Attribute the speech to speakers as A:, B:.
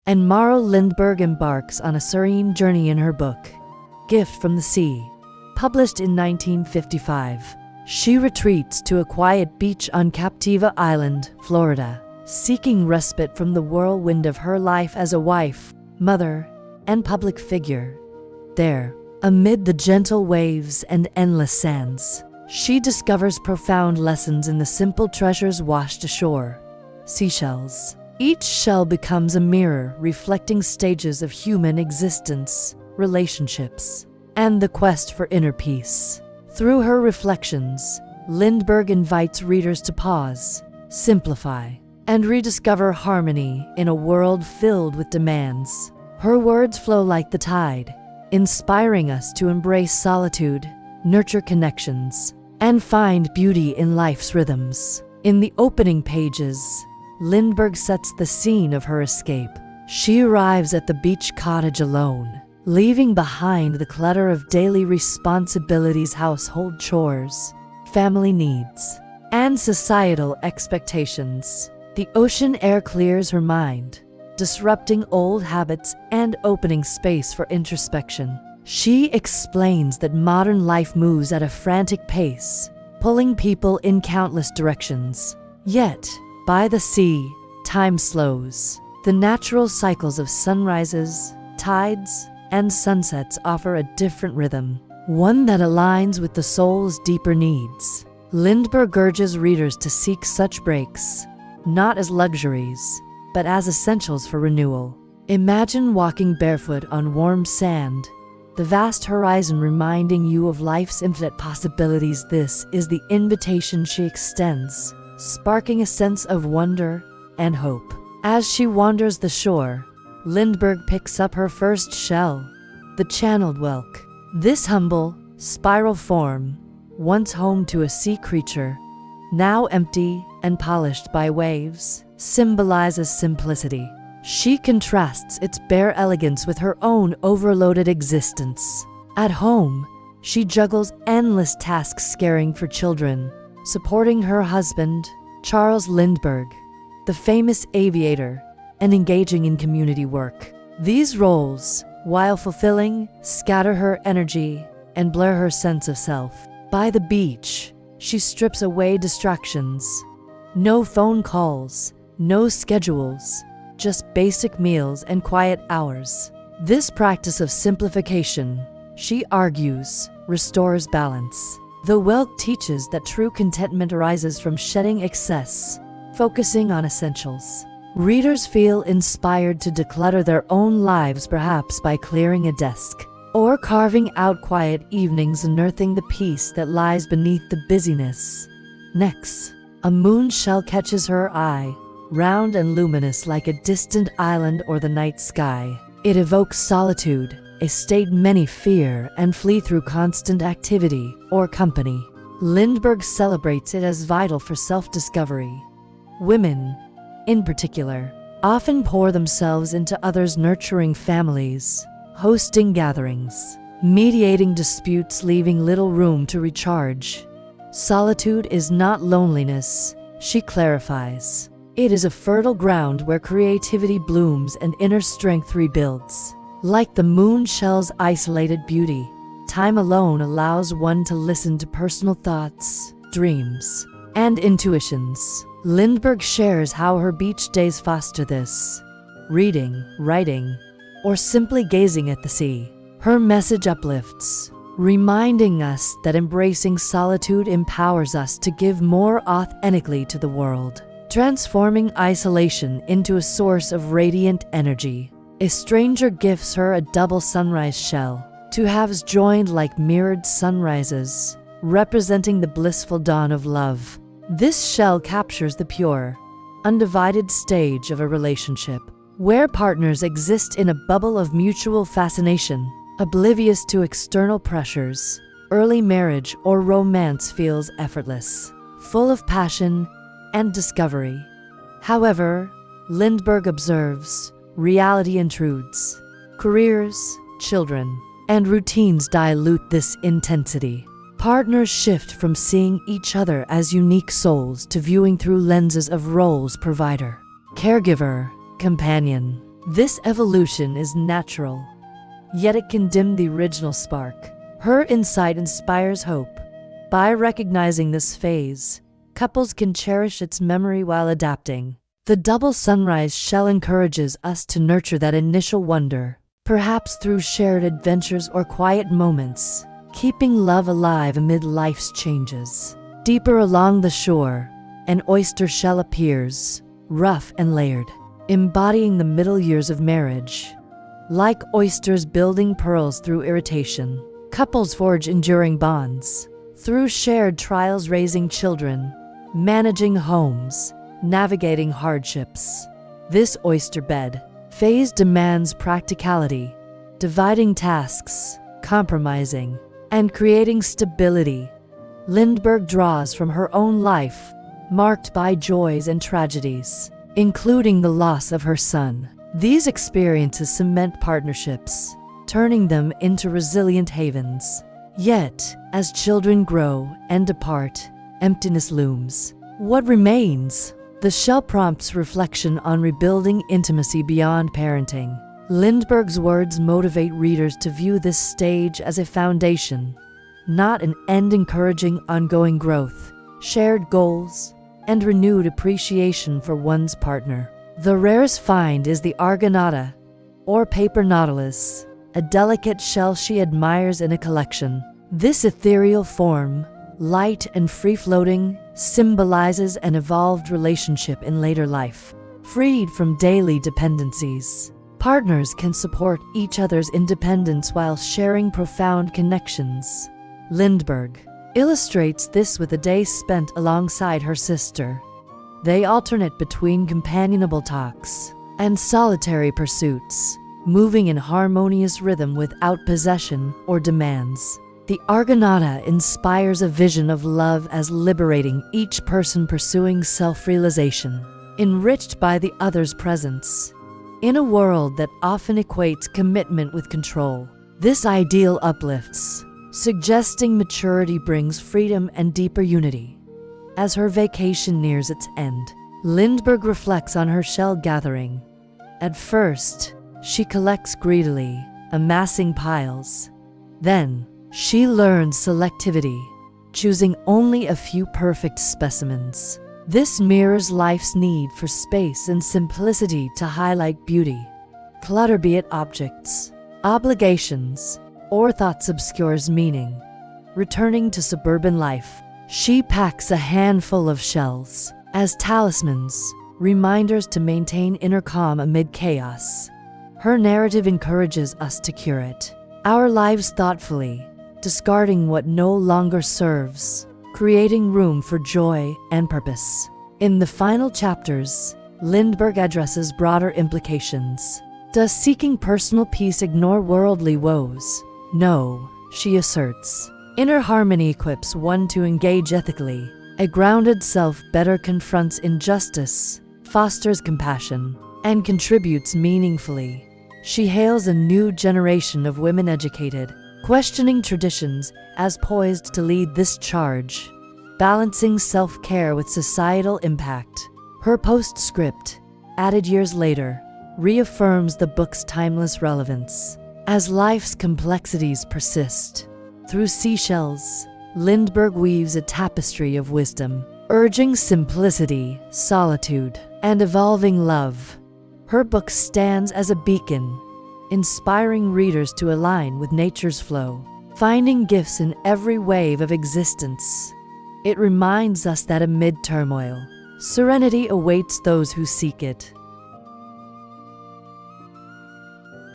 A: Anne Morrow Lindbergh embarks on a serene journey in her book, Gift from the Sea, published in 1955. She retreats to a quiet beach on Captiva Island, Florida, seeking respite from the whirlwind of her life as a wife, mother, and public figure. There, amid the gentle waves and endless sands, she discovers profound lessons in the simple treasures washed ashore, seashells. Each shell becomes a mirror reflecting stages of human existence, relationships, and the quest for inner peace. Through her reflections, Lindbergh invites readers to pause, simplify, and rediscover harmony in a world filled with demands. Her words flow like the tide, inspiring us to embrace solitude, nurture connections, and find beauty in life's rhythms. In the opening pages, Lindbergh sets the scene of her escape. She arrives at the beach cottage alone, leaving behind the clutter of daily responsibilities, household chores, family needs, and societal expectations. The ocean air clears her mind, disrupting old habits and opening space for introspection. She explains that modern life moves at a frantic pace, pulling people in countless directions. Yet, by the sea, time slows. The natural cycles of sunrises, tides, and sunsets offer a different rhythm, one that aligns with the soul's deeper needs. Lindbergh urges readers to seek such breaks, not as luxuries, but as essentials for renewal. Imagine walking barefoot on warm sand, the vast horizon reminding you of life's infinite possibilities. This is the invitation she extends, sparking a sense of wonder and hope. As she wanders the shore, Lindbergh picks up her first shell, the channeled whelk. This humble, spiral form, once home to a sea creature, now empty and polished by waves, symbolizes simplicity. She contrasts its bare elegance with her own overloaded existence. At home, she juggles endless tasks, caring for children, supporting her husband, Charles Lindbergh, the famous aviator, and engaging in community work. These roles, while fulfilling, scatter her energy and blur her sense of self. By the beach, she strips away distractions. No phone calls, no schedules, just basic meals and quiet hours. This practice of simplification, she argues, restores balance. The whelk teaches that true contentment arises from shedding excess, focusing on essentials. Readers feel inspired to declutter their own lives, perhaps by clearing a desk, or carving out quiet evenings, unearthing the peace that lies beneath the busyness. Next, a moon shell catches her eye, round and luminous like a distant island or the night sky. It evokes solitude, a state many fear and flee through constant activity or company. Lindbergh celebrates it as vital for self-discovery. Women, in particular, often pour themselves into others, nurturing families, hosting gatherings, mediating disputes, leaving little room to recharge. Solitude is not loneliness, she clarifies. It is a fertile ground where creativity blooms and inner strength rebuilds. Like the moon shell's isolated beauty, time alone allows one to listen to personal thoughts, dreams, and intuitions. Lindbergh shares how her beach days foster this. Reading, writing, or simply gazing at the sea. Her message uplifts, reminding us that embracing solitude empowers us to give more authentically to the world, transforming isolation into a source of radiant energy. A stranger gifts her a double sunrise shell, two halves joined like mirrored sunrises, representing the blissful dawn of love. This shell captures the pure, undivided stage of a relationship, where partners exist in a bubble of mutual fascination, oblivious to external pressures. Early marriage or romance feels effortless, full of passion and discovery. However, Lindbergh observes, reality intrudes. Careers, children, and routines dilute this intensity. Partners shift from seeing each other as unique souls to viewing through lenses of roles: provider, caregiver, companion. This evolution is natural, yet it can dim the original spark. Her insight inspires hope. By recognizing this phase, couples can cherish its memory while adapting. The double sunrise shell encourages us to nurture that initial wonder, perhaps through shared adventures or quiet moments, keeping love alive amid life's changes. Deeper along the shore, an oyster shell appears, rough and layered, embodying the middle years of marriage. Like oysters building pearls through irritation, couples forge enduring bonds. Through shared trials, raising children, managing homes, navigating hardships. This oyster bed phase demands practicality, dividing tasks, compromising, and creating stability. Lindbergh draws from her own life, marked by joys and tragedies, including the loss of her son. These experiences cement partnerships, turning them into resilient havens. Yet, as children grow and depart, emptiness looms. What remains? The shell prompts reflection on rebuilding intimacy beyond parenting. Lindbergh's words motivate readers to view this stage as a foundation, not an end, encouraging ongoing growth, shared goals, and renewed appreciation for one's partner. The rarest find is the Argonauta, or paper nautilus, a delicate shell she admires in a collection. This ethereal form, light and free-floating, symbolizes an evolved relationship in later life. Freed from daily dependencies, partners can support each other's independence while sharing profound connections. Lindbergh illustrates this with a day spent alongside her sister. They alternate between companionable talks and solitary pursuits, moving in harmonious rhythm without possession or demands. The Argonauta inspires a vision of love as liberating, each person pursuing self-realization, enriched by the other's presence. In a world that often equates commitment with control, this ideal uplifts, suggesting maturity brings freedom and deeper unity. As her vacation nears its end, Lindbergh reflects on her shell gathering. At first, she collects greedily, amassing piles. Then, she learns selectivity, choosing only a few perfect specimens. This mirrors life's need for space and simplicity to highlight beauty. Clutter, be it objects, obligations, or thoughts, obscures meaning. Returning to suburban life, she packs a handful of shells as talismans, reminders to maintain inner calm amid chaos. Her narrative encourages us to curate our lives thoughtfully, discarding what no longer serves, creating room for joy and purpose. In the final chapters, Lindbergh addresses broader implications. Does seeking personal peace ignore worldly woes? No, she asserts. Inner harmony equips one to engage ethically. A grounded self better confronts injustice, fosters compassion, and contributes meaningfully. She hails a new generation of women educated, questioning traditions as poised to lead this charge, balancing self-care with societal impact. Her postscript, added years later, reaffirms the book's timeless relevance. As life's complexities persist, through seashells, Lindbergh weaves a tapestry of wisdom, urging simplicity, solitude, and evolving love. Her book stands as a beacon, inspiring readers to align with nature's flow, finding gifts in every wave of existence. It reminds us that amid turmoil, serenity awaits those who seek it.